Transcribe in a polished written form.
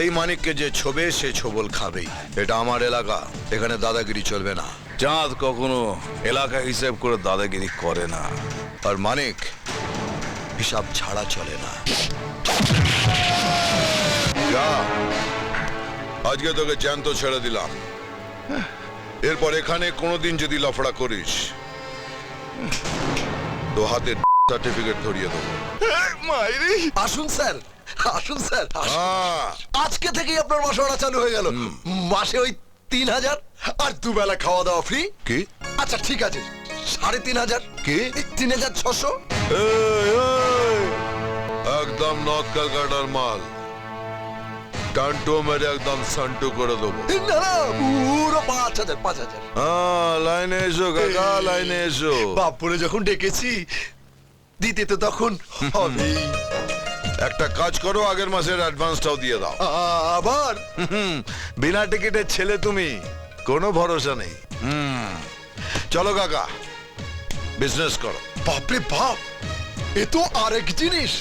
এই মানিককে যে ছোবে সে ছোবল খাবেই। এটা আমার এলাকা, এখানে দাদাগিরি চলবে না। চাঁদ কখনো এলাকা হিসেব করে দাদাগিরি করে না। আর মানিক হিসাব ছাড়া চলে না। যা, আজকে তোকে জ্যান্ত ছেড়ে দিলাম। এরপর এখানে কোনোদিন যদি লফড়া করিস তো হাতে সার্টিফিকেট ধরিয়ে দেবো। আসুন স্যার, আসুন স্যার, আসুন। হ্যাঁ, আজকে থেকেই আপনার মাসোয়ারা চালু হয়ে গেল। মাসে ওই 3000 আর দুবেলা খাওয়া দাওয়া ফ্রি। কি? আচ্ছা ঠিক আছে, 3500। কি? 3600। এই, এই, একদম নর্থ কলকাতার মাল। টান্টু মেরে একদম সান্টু করে দেবো। না না, পুরো 5000 5000। হ্যাঁ, লাইনে এসো কাকা, লাইনে এসো। বাপুরে যখন ডেকেছি দিতে তো তখন হবেই। একটা কাজ করো, আগের মাসের অ্যাডভান্সটাও দিয়ে দাও। আবার বিনা টিকিটের ছেলে তুমি, কোনো ভরসা নেই। চলো কাকা, বিজনেস করো। বাপরে বাপ, এ তো আরেক জিনিস।